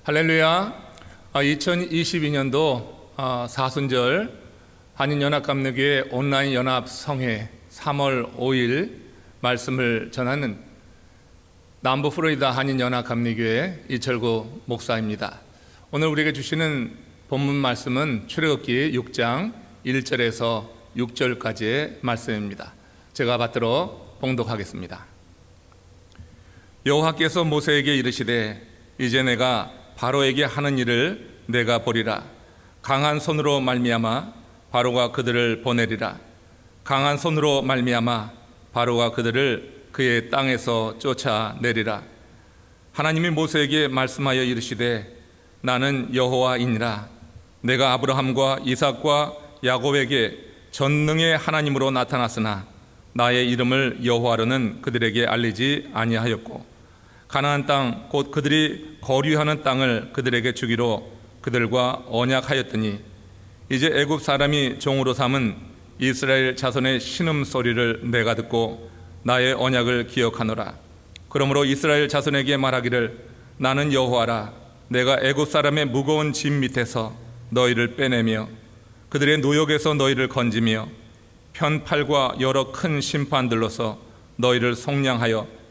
할렐루야. 2022년도 사순절 한인연합감리교회 온라인 연합 성회 3월 5일 말씀을 전하는 남부 플로리다 한인연합감리교회 이철구 목사입니다. 오늘 우리에게 주시는 본문 말씀은 출애굽기 6장 1절에서 6절까지의 말씀입니다. 제가 받들어 봉독하겠습니다. 여호와께서 모세에게 이르시되 이제 내가 바로에게 하는 일을 내가 보리라. 강한 손으로 말미암아 바로가 그들을 보내리라. 강한 손으로 말미암아 바로가 그들을 그의 땅에서 쫓아내리라. 하나님이 모세에게 말씀하여 이르시되 나는 여호와이니라. 내가 아브라함과 이삭과 야곱에게 전능의 하나님으로 나타났으나 나의 이름을 여호와로는 그들에게 알리지 아니하였고 가나안 땅 곧 그들이 거류하는 땅을 그들에게 주기로 그들과 언약하였더니 이제 애굽 사람이 종으로 삼은 이스라엘 자손의 신음소리를 내가 듣고 나의 언약을 기억하노라. 그러므로 이스라엘 자손에게 말하기를 나는 여호와라. 내가 애굽 사람의 무거운 짐 밑에서 너희를 빼내며 그들의 노역에서 너희를 건지며 편팔과 여러 큰 심판들로서 너희를 속량하여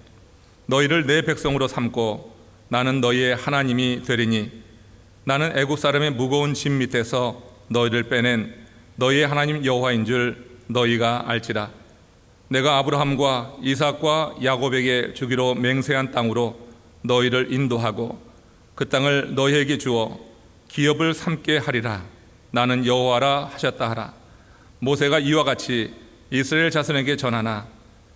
너희를 내 백성으로 삼고 나는 너희의 하나님이 되리니 나는 애굽 사람의 무거운 짐 밑에서 너희를 빼낸 너희의 하나님 여호와인 줄 너희가 알지라. 내가 아브라함과 이삭과 야곱에게 주기로 맹세한 땅으로 너희를 인도하고 그 땅을 너희에게 주어 기업을 삼게 하리라. 나는 여호와라 하셨다 하라. 모세가 이와 같이 이스라엘 자손에게 전하나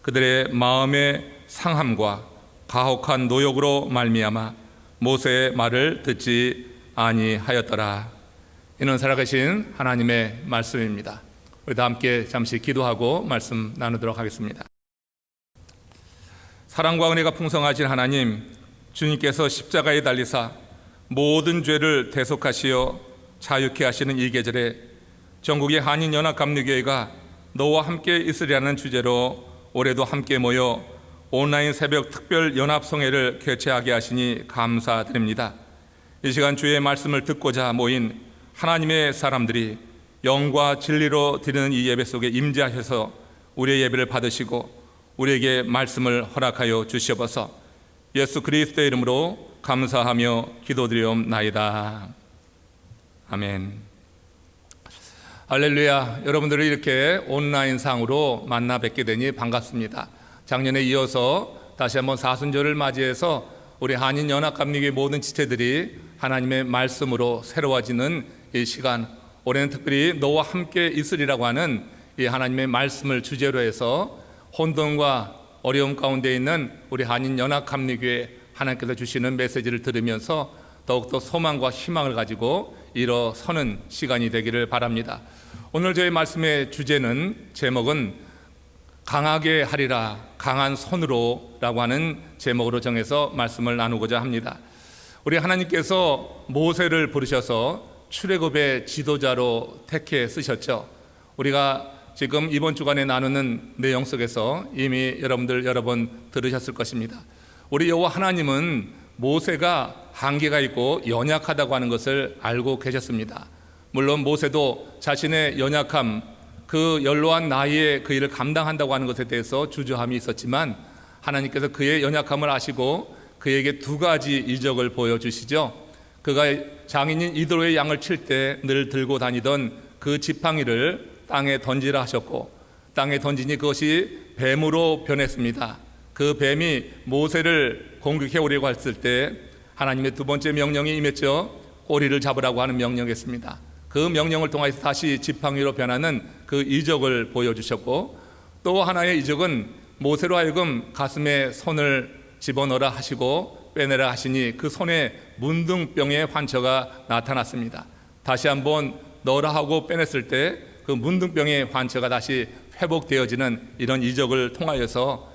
그들의 마음의 상함과 가혹한 노역으로 말미암아 모세의 말을 듣지 아니하였더라. 이는 살아계신 하나님의 말씀입니다. 우리 다 함께 잠시 기도하고 말씀 나누도록 하겠습니다. 사랑과 은혜가 풍성하신 하나님, 주님께서 십자가에 달리사 모든 죄를 대속하시어 자유케 하시는 이 계절에 전국의 한인연합감리교회가 너와 함께 있으리라는 주제로 올해도 함께 모여 온라인 새벽 특별 연합성회를 개최하게 하시니 감사드립니다. 이 시간 주의 말씀을 듣고자 모인 하나님의 사람들이 영과 진리로 드리는 이 예배 속에 임재하셔서 우리의 예배를 받으시고 우리에게 말씀을 허락하여 주시옵소서. 예수 그리스도의 이름으로 감사하며 기도드리옵나이다. 아멘. 할렐루야. 여러분들을 이렇게 온라인 상으로 만나 뵙게 되니 반갑습니다. 작년에 이어서 다시 한번 사순절을 맞이해서 우리 한인연합감리교회 모든 지체들이 하나님의 말씀으로 새로워지는 이 시간, 올해는 특별히 너와 함께 있으리라고 하는 이 하나님의 말씀을 주제로 해서 혼돈과 어려움 가운데 있는 우리 한인연합감리교회 하나님께서 주시는 메시지를 들으면서 더욱더 소망과 희망을 가지고 일어서는 시간이 되기를 바랍니다. 오늘 저희 말씀의 주제는, 제목은 강하게 하리라, 강한 손으로 라고 하는 제목으로 정해서 말씀을 나누고자 합니다. 우리 하나님께서 모세를 부르셔서 출애굽의 지도자로 택해 쓰셨죠. 우리가 지금 이번 주간에 나누는 내용 속에서 이미 여러분들 여러 번 들으셨을 것입니다. 우리 여호와 하나님은 모세가 한계가 있고 연약하다고 하는 것을 알고 계셨습니다. 물론 모세도 자신의 연약함, 그 연로한 나이에 그 일을 감당한다고 하는 것에 대해서 주저함이 있었지만 하나님께서 그의 연약함을 아시고 그에게 두 가지 이적을 보여주시죠. 그가 장인인 이드로의 양을 칠 때 늘 들고 다니던 그 지팡이를 땅에 던지라 하셨고 땅에 던지니 그것이 뱀으로 변했습니다. 그 뱀이 모세를 공격해 오려고 했을 때 하나님의 두 번째 명령이 임했죠. 꼬리를 잡으라고 하는 명령이었습니다. 그 명령을 통해서 다시 지팡이로 변하는 그 이적을 보여주셨고, 또 하나의 이적은 모세로 하여금 가슴에 손을 집어넣으라 하시고 빼내라 하시니 그 손에 문둥병의 환처가 나타났습니다. 다시 한번 넣으라 하고 빼냈을 때 그 문둥병의 환처가 다시 회복되어지는 이런 이적을 통하여서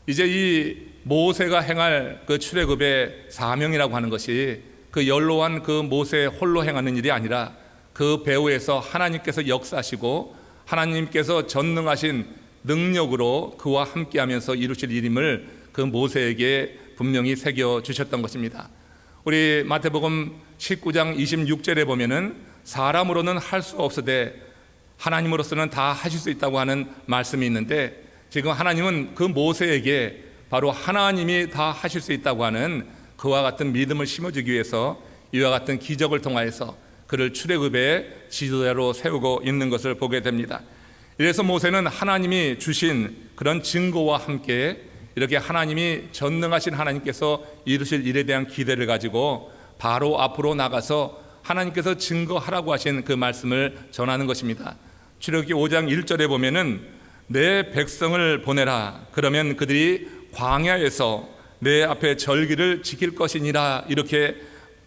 이제 이 모세가 행할 그 출애굽의 사명이라고 하는 것이 그 연로한 그 모세 홀로 행하는 일이 아니라 그 배후에서 하나님께서 역사하시고 하나님께서 전능하신 능력으로 그와 함께하면서 이루실 일임을 그 모세에게 분명히 새겨주셨던 것입니다. 우리 마태복음 19장 26절에 보면은 사람으로는 할 수 없으되 하나님으로서는 다 하실 수 있다고 하는 말씀이 있는데, 지금 하나님은 그 모세에게 바로 하나님이 다 하실 수 있다고 하는 그와 같은 믿음을 심어주기 위해서 이와 같은 기적을 통하여서 그를 출애굽의 지도자로 세우고 있는 것을 보게 됩니다. 이래서 모세는 하나님이 주신 그런 증거와 함께 이렇게 하나님이 전능하신 하나님께서 이루실 일에 대한 기대를 가지고 바로 앞으로 나가서 하나님께서 증거하라고 하신 그 말씀을 전하는 것입니다. 출애굽기 5장 1절에 보면은 내 백성을 보내라, 그러면 그들이 광야에서 내 앞에 절기를 지킬 것이니라, 이렇게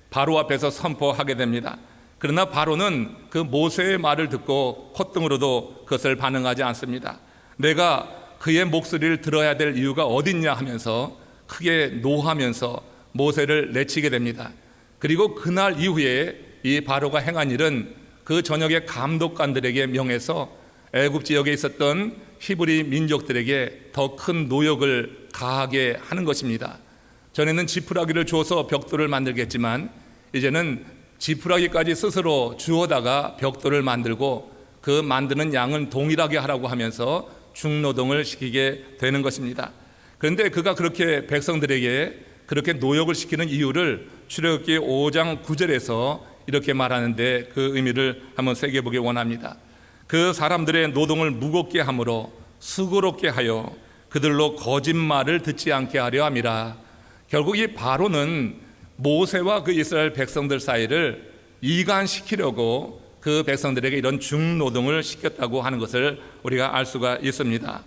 바로 앞에서 선포하게 됩니다. 그러나 바로는 그 모세의 말을 듣고 콧등으로도 그것을 반응하지 않습니다. 내가 그의 목소리를 들어야 될 이유가 어딨냐 하면서 크게 노하면서 모세를 내치게 됩니다. 그리고 그날 이후에 이 바로가 행한 일은 그 저녁에 감독관들에게 명해서 애굽 지역에 있었던 히브리 민족들에게 더 큰 노역을 가하게 하는 것입니다. 전에는 지푸라기를 주어서 벽돌을 만들겠지만 이제는 지푸라기까지 스스로 주워다가 벽돌을 만들고 그 만드는 양은 동일하게 하라고 하면서 중노동을 시키게 되는 것입니다. 그런데 그가 그렇게 백성들에게 그렇게 노역을 시키는 이유를 출애굽기 5장 9절에서 이렇게 말하는데 그 의미를 한번 새겨보기 원합니다. 그 사람들의 노동을 무겁게 함으로 수고롭게 하여 그들로 거짓말을 듣지 않게 하려 함이라. 결국 이 바로는 모세와 그 이스라엘 백성들 사이를 이간시키려고 그 백성들에게 이런 중노동을 시켰다고 하는 것을 우리가 알 수가 있습니다.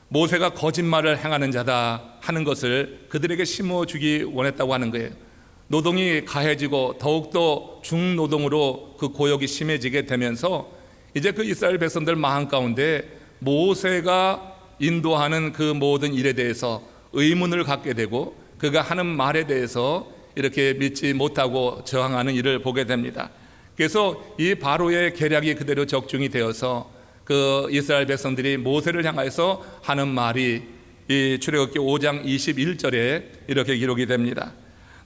모세가 거짓말을 행하는 자다 하는 것을 그들에게 심어주기 원했다고 하는 거예요. 노동이 가해지고 더욱더 중노동으로 그 고역이 심해지게 되면서 이제 그 이스라엘 백성들 마음 가운데 모세가 인도하는 그 모든 일에 대해서 의문을 갖게 되고 그가 하는 말에 대해서 이렇게 믿지 못하고 저항하는 일을 보게 됩니다. 그래서 이 바로의 계략이 그대로 적중이 되어서 그 이스라엘 백성들이 모세를 향해서 하는 말이 이 출애굽기 5장 21절에 이렇게 기록이 됩니다.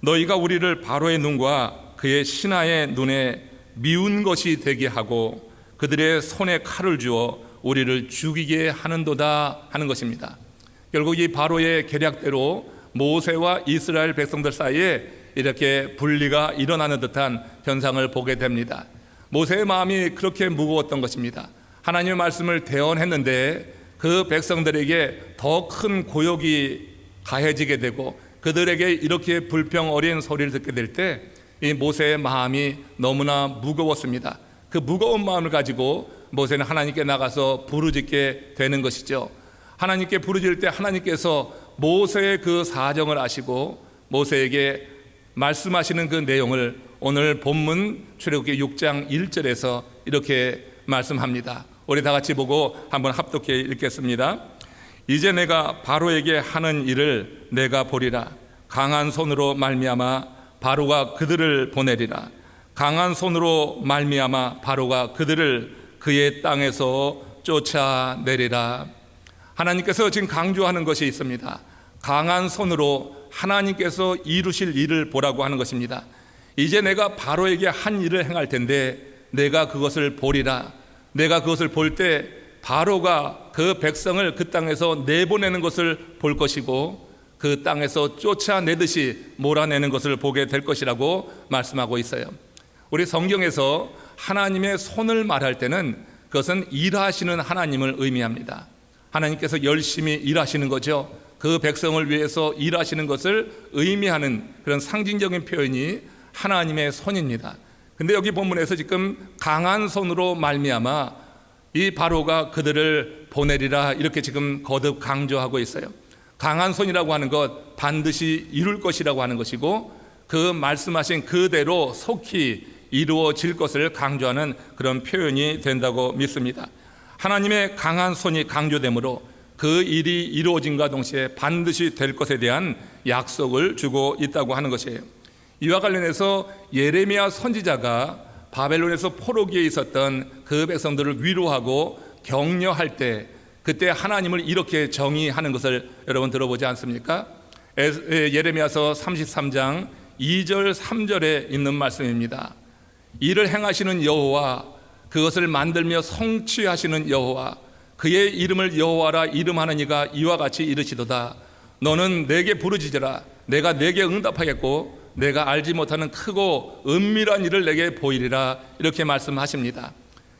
너희가 우리를 바로의 눈과 그의 신하의 눈에 미운 것이 되게 하고 그들의 손에 칼을 주어 우리를 죽이게 하는도다 하는 것입니다. 결국 이 바로의 계략대로 모세와 이스라엘 백성들 사이에 이렇게 분리가 일어나는 듯한 현상을 보게 됩니다. 모세의 마음이 그렇게 무거웠던 것입니다. 하나님의 말씀을 대언했는데 그 백성들에게 더 큰 고역이 가해지게 되고 그들에게 이렇게 불평 어린 소리를 듣게 될 때 이 모세의 마음이 너무나 무거웠습니다. 그 무거운 마음을 가지고 모세는 하나님께 나가서 부르짖게 되는 것이죠. 하나님께 부르짖을 때 하나님께서 모세의 그 사정을 아시고 모세에게 말씀하시는 그 내용을 오늘 본문 출애굽기 6장 1절에서 이렇게 말씀합니다. 우리 다 같이 보고 한번 합독해 읽겠습니다. 이제 내가 바로에게 하는 일을 내가 보리라. 강한 손으로 말미암아 바로가 그들을 보내리라. 강한 손으로 말미암아 바로가 그들을 그의 땅에서 쫓아내리라. 하나님께서 지금 강조하는 것이 있습니다. 강한 손으로 하나님께서 이루실 일을 보라고 하는 것입니다. 이제 내가 바로에게 한 일을 행할 텐데 내가 그것을 보리라. 내가 그것을 볼 때 바로가 그 백성을 그 땅에서 내보내는 것을 볼 것이고 그 땅에서 쫓아내듯이 몰아내는 것을 보게 될 것이라고 말씀하고 있어요. 우리 성경에서 하나님의 손을 말할 때는 그것은 일하시는 하나님을 의미합니다. 하나님께서 열심히 일하시는 거죠. 그 백성을 위해서 일하시는 것을 의미하는 그런 상징적인 표현이 하나님의 손입니다. 근데 여기 본문에서 지금 강한 손으로 말미암아 이 바로가 그들을 보내리라 이렇게 지금 거듭 강조하고 있어요. 강한 손이라고 하는 것 반드시 이룰 것이라고 하는 것이고 그 말씀하신 그대로 속히 이루어질 것을 강조하는 그런 표현이 된다고 믿습니다. 하나님의 강한 손이 강조되므로 그 일이 이루어짐과 동시에 반드시 될 것에 대한 약속을 주고 있다고 하는 것이에요. 이와 관련해서 예레미야 선지자가 바벨론에서 포로기에 있었던 그 백성들을 위로하고 격려할 때 그때 하나님을 이렇게 정의하는 것을 여러분 들어보지 않습니까? 예레미야서 33장 2절 3절에 있는 말씀입니다. 이를 행하시는 여호와, 그것을 만들며 성취하시는 여호와, 그의 이름을 여호와라 이름하는 이가 이와 같이 이르시도다. 너는 내게 부르짖으라. 내가 내게 응답하겠고 내가 알지 못하는 크고 은밀한 일을 내게 보이리라. 이렇게 말씀하십니다.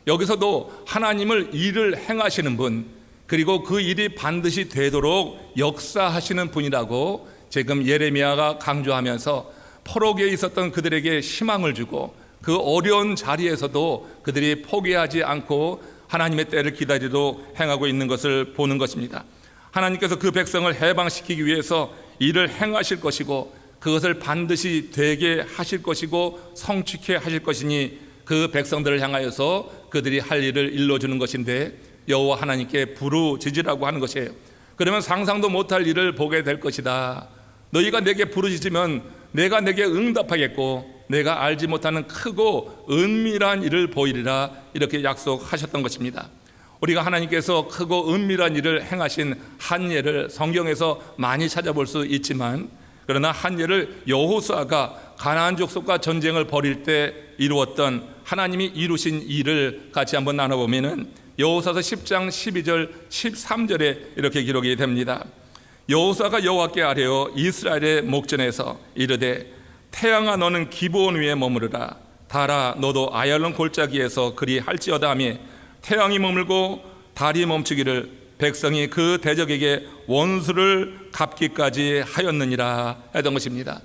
여기서도 하나님을 일을 행하시는 분, 그리고 그 일이 반드시 되도록 역사하시는 분이라고 지금 예레미야가 강조하면서 포로기에 있었던 그들에게 희망을 주고 그 어려운 자리에서도 그들이 포기하지 않고 하나님의 때를 기다리도록 행하고 있는 것을 보는 것입니다. 하나님께서 그 백성을 해방시키기 위해서 일을 행하실 것이고 그것을 반드시 되게 하실 것이고 성취케 하실 것이니 그 백성들을 향하여서 그들이 할 일을 일러주는 것인데 여호와 하나님께 부르짖으라고 하는 것이에요. 그러면 상상도 못할 일을 보게 될 것이다. 너희가 내게 부르짖으면 내가 내게 응답하겠고 내가 알지 못하는 크고 은밀한 일을 보이리라. 이렇게 약속하셨던 것입니다. 우리가 하나님께서 크고 은밀한 일을 행하신 한 예를 성경에서 많이 찾아볼 수 있지만, 그러나 한 예를 여호수아가 가나안 족속과 전쟁을 벌일 때 이루었던 하나님이 이루신 일을 같이 한번 나눠보면은 여호수아서 10장 12절 13절에 이렇게 기록이 됩니다. 여호수아가 여호와께 아뢰어 이스라엘의 목전에서 이르되 태양아 너는 기브온 위에 머무르라. 달아 너도 아얄론 골짜기에서 그리 할지어다 하며 태양이 머물고 달이 멈추기를 백성이 그 대적에게 원수를 갚기까지 하였느니라 했던 것입니다.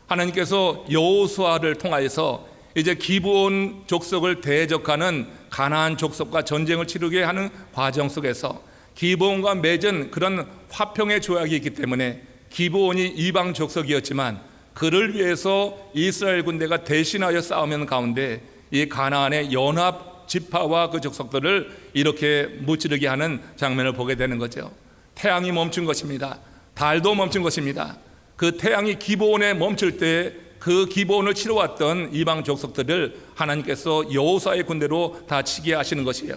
하나님께서 여호수아를 통하여서 이제 기브온 족속을 대적하는 가나안 족속과 전쟁을 치르게 하는 과정 속에서 기브온과 맺은 그런 화평의 조약이 있기 때문에 기브온이 이방 족속이었지만 그를 위해서 이스라엘 군대가 대신하여 싸우는 가운데 이 가나안의 연합 지파와 그 족속들을 이렇게 무찌르게 하는 장면을 보게 되는 거죠. 태양이 멈춘 것입니다. 달도 멈춘 것입니다. 그 태양이 기브온에 멈출 때 그 기브온을 치러왔던 이방 족속들을 하나님께서 여호수아의 군대로 다 치게 하시는 것이에요.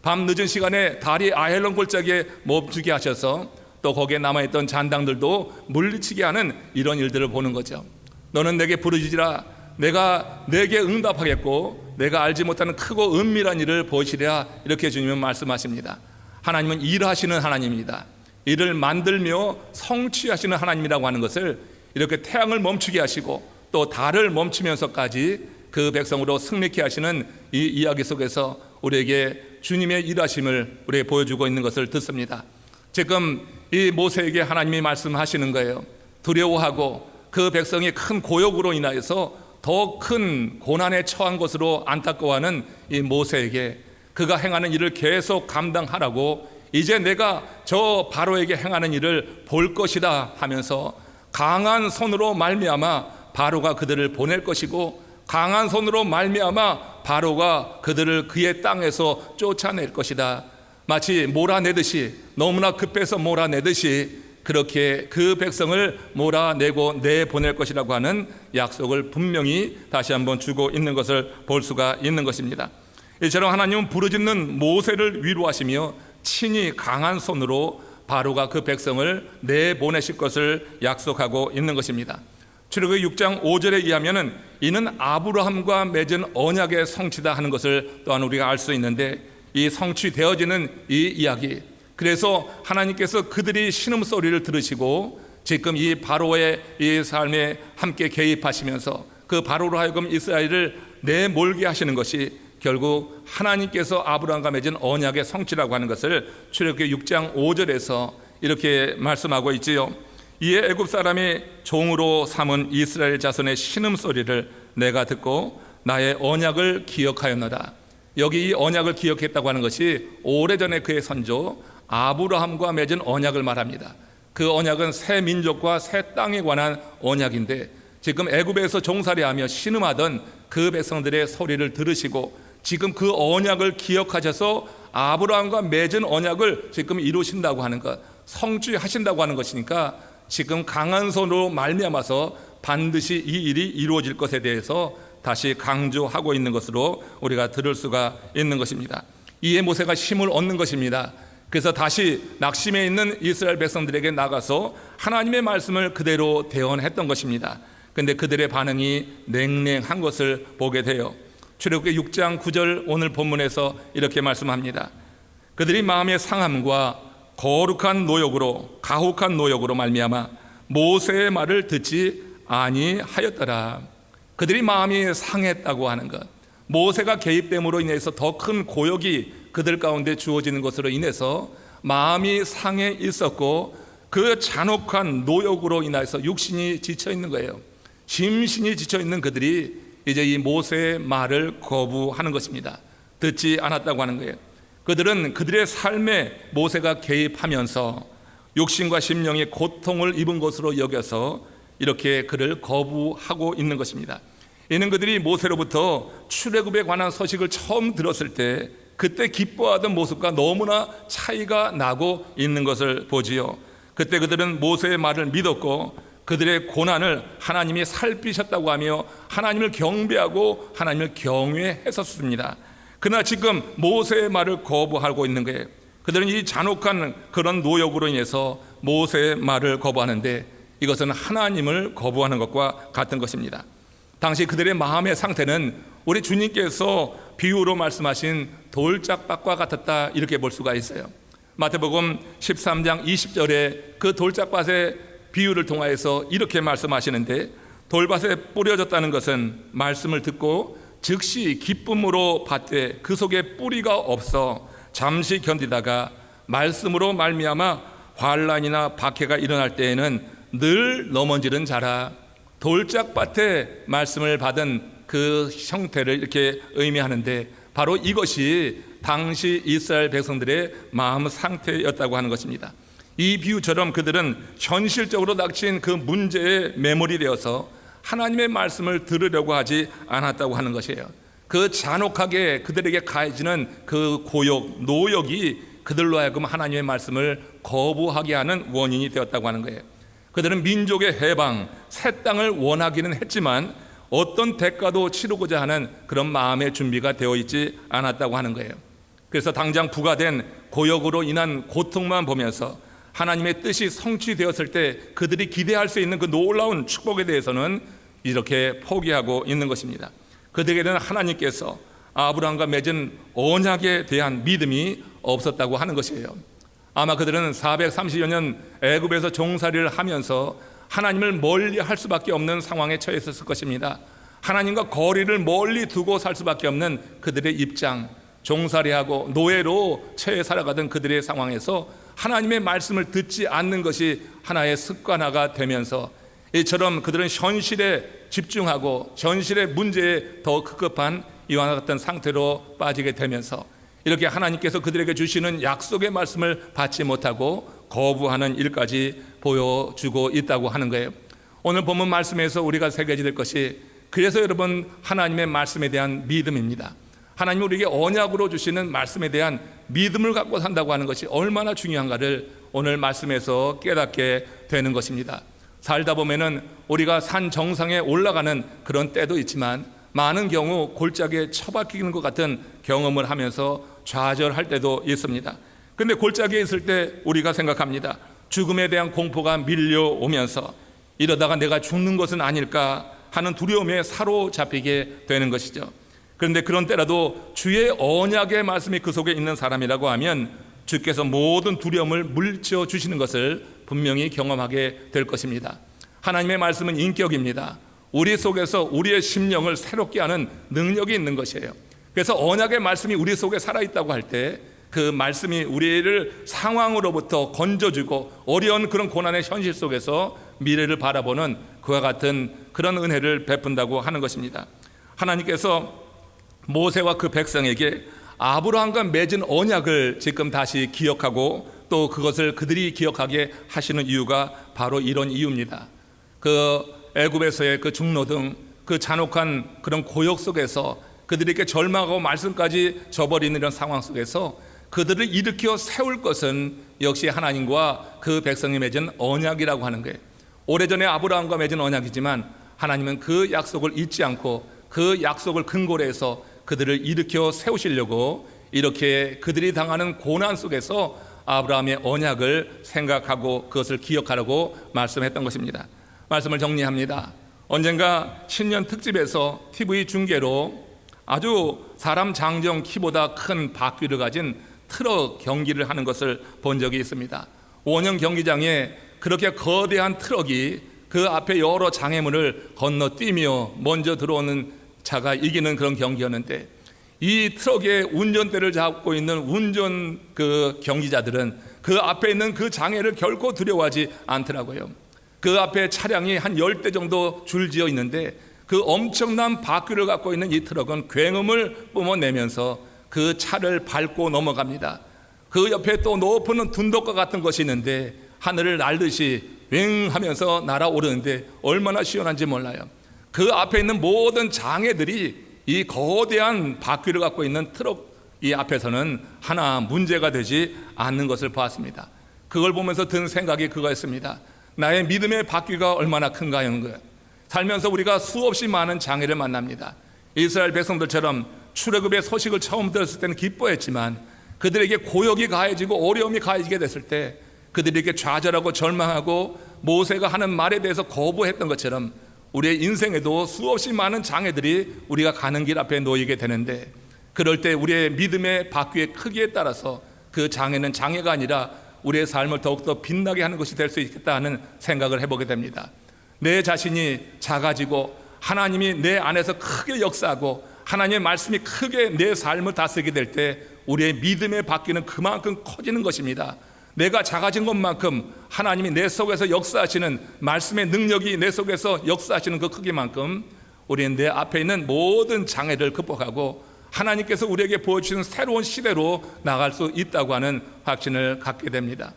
밤 늦은 시간에 달이 아얄론 골짜기에 멈추게 하셔서 또 거기에 남아있던 잔당들도 물리치게 하는 이런 일들을 보는 거죠. 너는 내게 부르짖으라. 내가 내게 응답하겠고 내가 알지 못하는 크고 은밀한 일을 보이시리라. 이렇게 주님은 말씀하십니다. 하나님은 일하시는 하나님입니다. 일을 만들며 성취하시는 하나님이라고 하는 것을 이렇게 태양을 멈추게 하시고 또 달을 멈추면서까지 그 백성으로 승리케 하시는 이 이야기 속에서 우리에게 주님의 일하심을 우리에게 보여주고 있는 것을 듣습니다. 지금 이 모세에게 하나님이 말씀하시는 거예요. 두려워하고 그 백성이 큰 고역으로 인하여서 더 큰 고난에 처한 것으로 안타까워하는 이 모세에게 그가 행하는 일을 계속 감당하라고, 이제 내가 저 바로에게 행하는 일을 볼 것이다 하면서 강한 손으로 말미암아 바로가 그들을 보낼 것이고 강한 손으로 말미암아 바로가 그들을 그의 땅에서 쫓아낼 것이다. 마치 몰아내듯이, 너무나 급해서 몰아내듯이 그렇게 그 백성을 몰아내고 내보낼 것이라고 하는 약속을 분명히 다시 한번 주고 있는 것을 볼 수가 있는 것입니다. 이처럼 하나님은 부르짖는 모세를 위로하시며 친히 강한 손으로 바로가 그 백성을 내보내실 것을 약속하고 있는 것입니다. 출애굽기 6장 5절에 의하면은 이는 아브라함과 맺은 언약의 성취다 하는 것을 또한 우리가 알 수 있는데, 이 성취되어지는 이 이야기, 그래서 하나님께서 그들이 신음소리를 들으시고 지금 이 바로의 이 삶에 함께 개입하시면서 그 바로로 하여금 이스라엘을 내몰게 하시는 것이 결국 하나님께서 아브라함과 맺은 언약의 성취라고 하는 것을 출애굽기 6장 5절에서 이렇게 말씀하고 있지요. 이에 애굽 사람이 종으로 삼은 이스라엘 자손의 신음소리를 내가 듣고 나의 언약을 기억하였노라. 여기 이 언약을 기억했다고 하는 것이 오래전에 그의 선조 아브라함과 맺은 언약을 말합니다. 그 언약은 새 민족과 새 땅에 관한 언약인데, 지금 애굽에서 종살이하며 신음하던 그 백성들의 소리를 들으시고 지금 그 언약을 기억하셔서 아브라함과 맺은 언약을 지금 이루신다고 하는 것, 성취하신다고 하는 것이니까 지금 강한 손으로 말미암아서 반드시 이 일이 이루어질 것에 대해서 다시 강조하고 있는 것으로 우리가 들을 수가 있는 것입니다. 이에 모세가 힘을 얻는 것입니다. 그래서 다시 낙심해 있는 이스라엘 백성들에게 나가서 하나님의 말씀을 그대로 대언했던 것입니다. 근데 그들의 반응이 냉랭한 것을 보게 돼요. 출애굽기 6장 9절 오늘 본문에서 이렇게 말씀합니다. 그들이 마음의 상함과 거룩한 노역으로 가혹한 노역으로 말미암아 모세의 말을 듣지 아니하였더라. 그들이 마음이 상했다고 하는 것, 모세가 개입됨으로 인해서 더 큰 고역이 그들 가운데 주어지는 것으로 인해서 마음이 상해 있었고, 그 잔혹한 노역으로 인해서 육신이 지쳐 있는 거예요. 심신이 지쳐 있는 그들이 이제 이 모세의 말을 거부하는 것입니다. 듣지 않았다고 하는 거예요. 그들은 그들의 삶에 모세가 개입하면서 육신과 심령이 고통을 입은 것으로 여겨서 이렇게 그를 거부하고 있는 것입니다. 이는 그들이 모세로부터 출애굽에 관한 소식을 처음 들었을 때 그때 기뻐하던 모습과 너무나 차이가 나고 있는 것을 보지요. 그때 그들은 모세의 말을 믿었고 그들의 고난을 하나님이 살피셨다고 하며 하나님을 경배하고 하나님을 경외했었습니다. 그러나 지금 모세의 말을 거부하고 있는 거예요. 그들은 이 잔혹한 그런 노역으로 인해서 모세의 말을 거부하는데, 이것은 하나님을 거부하는 것과 같은 것입니다. 당시 그들의 마음의 상태는 우리 주님께서 비유로 말씀하신 돌짝밭과 같았다, 이렇게 볼 수가 있어요. 마태복음 13장 20절에 그 돌짝밭의 비유를 통하여서 이렇게 말씀하시는데, 돌밭에 뿌려졌다는 것은 말씀을 듣고 즉시 기쁨으로 받되 그 속에 뿌리가 없어 잠시 견디다가 말씀으로 말미암아 환난이나 박해가 일어날 때에는 늘 넘어지는 자라. 돌짝밭에 말씀을 받은 그 형태를 이렇게 의미하는데, 바로 이것이 당시 이스라엘 백성들의 마음 상태였다고 하는 것입니다. 이 비유처럼 그들은 현실적으로 닥친 그 문제에 매몰이 되어서 하나님의 말씀을 들으려고 하지 않았다고 하는 것이에요. 그 잔혹하게 그들에게 가해지는 그 고역, 노역이 그들로 하여금 하나님의 말씀을 거부하게 하는 원인이 되었다고 하는 거예요. 그들은 민족의 해방, 새 땅을 원하기는 했지만 어떤 대가도 치르고자 하는 그런 마음의 준비가 되어 있지 않았다고 하는 거예요. 그래서 당장 부과된 고역으로 인한 고통만 보면서 하나님의 뜻이 성취되었을 때 그들이 기대할 수 있는 그 놀라운 축복에 대해서는 이렇게 포기하고 있는 것입니다. 그들에게는 하나님께서 아브라함과 맺은 언약에 대한 믿음이 없었다고 하는 것이에요. 아마 그들은 430여 년 애굽에서 종살이를 하면서 하나님을 멀리 할 수밖에 없는 상황에 처해 있었을 것입니다. 하나님과 거리를 멀리 두고 살 수밖에 없는 그들의 입장, 종살이하고 노예로 처해 살아가던 그들의 상황에서 하나님의 말씀을 듣지 않는 것이 하나의 습관화가 되면서 이처럼 그들은 현실에 집중하고 현실의 문제에 더 급급한 이와 같은 상태로 빠지게 되면서 이렇게 하나님께서 그들에게 주시는 약속의 말씀을 받지 못하고 거부하는 일까지 보여주고 있다고 하는 거예요. 오늘 본문 말씀에서 우리가 새겨야 될 것이, 그래서 여러분 하나님의 말씀에 대한 믿음입니다. 하나님이 우리에게 언약으로 주시는 말씀에 대한 믿음을 갖고 산다고 하는 것이 얼마나 중요한가를 오늘 말씀에서 깨닫게 되는 것입니다. 살다 보면은 우리가 산 정상에 올라가는 그런 때도 있지만 많은 경우 골짜기에 처박히는 것 같은 경험을 하면서 좌절할 때도 있습니다. 그런데 골짜기에 있을 때 우리가 생각합니다. 죽음에 대한 공포가 밀려오면서 이러다가 내가 죽는 것은 아닐까 하는 두려움에 사로잡히게 되는 것이죠. 그런데 그런 때라도 주의 언약의 말씀이 그 속에 있는 사람이라고 하면 주께서 모든 두려움을 물리쳐 주시는 것을 분명히 경험하게 될 것입니다. 하나님의 말씀은 인격입니다. 우리 속에서 우리의 심령을 새롭게 하는 능력이 있는 것이에요. 그래서 언약의 말씀이 우리 속에 살아있다고 할 때 그 말씀이 우리를 상황으로부터 건져주고 어려운 그런 고난의 현실 속에서 미래를 바라보는 그와 같은 그런 은혜를 베푼다고 하는 것입니다. 하나님께서 모세와 그 백성에게 아브라함과 맺은 언약을 지금 다시 기억하고 또 그것을 그들이 기억하게 하시는 이유가 바로 이런 이유입니다. 그 애굽에서의 그 중노동, 그 잔혹한 그런 고역 속에서 그들에게 절망하고 말씀까지 저버리는 이런 상황 속에서 그들을 일으켜 세울 것은 역시 하나님과 그 백성이 맺은 언약이라고 하는 거예요. 오래전에 아브라함과 맺은 언약이지만 하나님은 그 약속을 잊지 않고 그 약속을 근거로 해서 그들을 일으켜 세우시려고 이렇게 그들이 당하는 고난 속에서 아브라함의 언약을 생각하고 그것을 기억하라고 말씀했던 것입니다. 말씀을 정리합니다. 언젠가 신년 특집에서 TV 중계로 아주 사람 장정 키보다 큰 바퀴를 가진 트럭 경기를 하는 것을 본 적이 있습니다. 원형 경기장에 그렇게 거대한 트럭이 그 앞에 여러 장애물을 건너뛰며 먼저 들어오는 차가 이기는 그런 경기였는데, 이 트럭의 운전대를 잡고 있는 운전 경기자들은 그 앞에 있는 그 장애를 결코 두려워하지 않더라고요. 그 앞에 차량이 한 10대 정도 줄지어 있는데 그 엄청난 바퀴를 갖고 있는 이 트럭은 굉음을 뿜어내면서 그 차를 밟고 넘어갑니다. 그 옆에 또 높은 둔덕과 같은 것이 있는데 하늘을 날듯이 윙 하면서 날아오르는데 얼마나 시원한지 몰라요. 그 앞에 있는 모든 장애들이 이 거대한 바퀴를 갖고 있는 트럭 이 앞에서는 하나 문제가 되지 않는 것을 보았습니다. 그걸 보면서 든 생각이 그거였습니다. 나의 믿음의 바퀴가 얼마나 큰가 하는 거예요. 살면서 우리가 수없이 많은 장애를 만납니다. 이스라엘 백성들처럼 출애굽의 소식을 처음 들었을 때는 기뻐했지만 그들에게 고역이 가해지고 어려움이 가해지게 됐을 때 그들에게 좌절하고 절망하고 모세가 하는 말에 대해서 거부했던 것처럼 우리의 인생에도 수없이 많은 장애들이 우리가 가는 길 앞에 놓이게 되는데, 그럴 때 우리의 믿음의 바퀴의 크기에 따라서 그 장애는 장애가 아니라 우리의 삶을 더욱더 빛나게 하는 것이 될 수 있겠다 하는 생각을 해보게 됩니다. 내 자신이 작아지고 하나님이 내 안에서 크게 역사하고 하나님의 말씀이 크게 내 삶을 다스리게 될 때 우리의 믿음의 바퀴는 그만큼 커지는 것입니다. 내가 작아진 것만큼 하나님이 내 속에서 역사하시는 말씀의 능력이 내 속에서 역사하시는 그 크기만큼 우리는 내 앞에 있는 모든 장애를 극복하고 하나님께서 우리에게 보여주시는 새로운 시대로 나갈 수 있다고 하는 확신을 갖게 됩니다.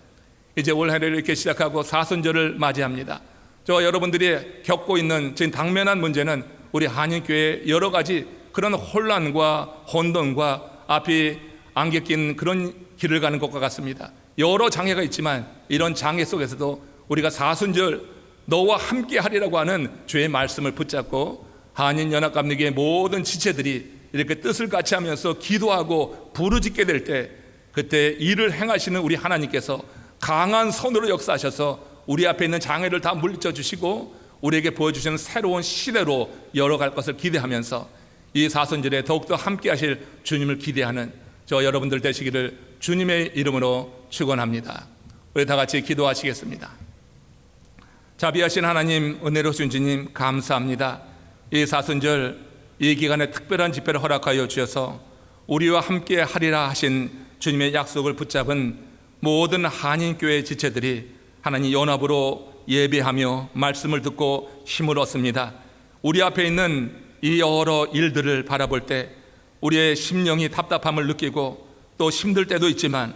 이제 올 한해를 이렇게 시작하고 사순절을 맞이합니다. 저 여러분들이 겪고 있는 지금 당면한 문제는 우리 한인교회의 여러 가지 그런 혼란과 혼돈과 앞이 안개 낀 그런 길을 가는 것과 같습니다. 여러 장애가 있지만 이런 장애 속에서도 우리가 사순절 너와 함께 하리라고 하는 주의 말씀을 붙잡고 한인연합감리교의 모든 지체들이 이렇게 뜻을 같이 하면서 기도하고 부르짖게 될 때, 그때 일을 행하시는 우리 하나님께서 강한 손으로 역사하셔서 우리 앞에 있는 장애를 다 물리쳐 주시고 우리에게 보여주시는 새로운 시대로 열어갈 것을 기대하면서 이 사순절에 더욱더 함께 하실 주님을 기대하는 저 여러분들 되시기를 주님의 이름으로 축원합니다. 우리 다 같이 기도하시겠습니다. 자비하신 하나님, 은혜로우신 주님 감사합니다. 이 사순절 이 기간에 특별한 집회를 허락하여 주셔서 우리와 함께 하리라 하신 주님의 약속을 붙잡은 모든 한인교회 지체들이 하나님 연합으로 예배하며 말씀을 듣고 힘을 얻습니다. 우리 앞에 있는 이 여러 일들을 바라볼 때 우리의 심령이 답답함을 느끼고 또 힘들 때도 있지만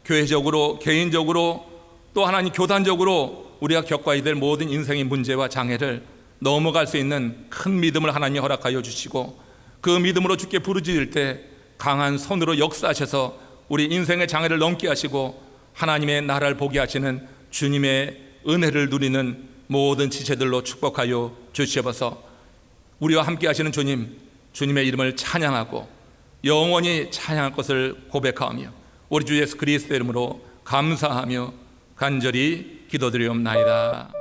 교회적으로 개인적으로 또 하나님 교단적으로 우리가 겪어야 될 모든 인생의 문제와 장애를 넘어갈 수 있는 큰 믿음을 하나님이 허락하여 주시고 그 믿음으로 주께 부르짖을 때 강한 손으로 역사하셔서 우리 인생의 장애를 넘게 하시고 하나님의 나라를 보게 하시는 주님의 은혜를 누리는 모든 지체들로 축복하여 주시옵소서. 우리와 함께 하시는 주님, 주님의 이름을 찬양하고 영원히 찬양할 것을 고백하며 우리 주 예수 그리스도의 이름으로 감사하며 간절히 기도드리옵나이다.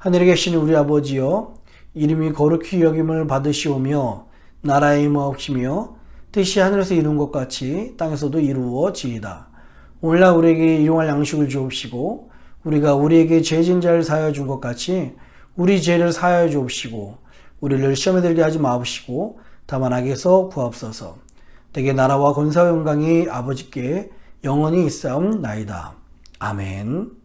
하늘에 계신 우리 아버지여, 이름이 거룩히 여김을 받으시오며 나라의 임하옵시며 뜻이 하늘에서 이룬 것 같이 땅에서도 이루어지이다. 오늘날 우리에게 일용할 양식을 주옵시고 우리가 우리에게 죄진 자를 사하여 준 것 같이 우리 죄를 사하여 주옵시고 우리를 시험에 들게 하지 마옵시고 다만 악에서 구하옵소서. 대개 나라와 권사와 영광이 아버지께 영원히 있사옵나이다. 아멘.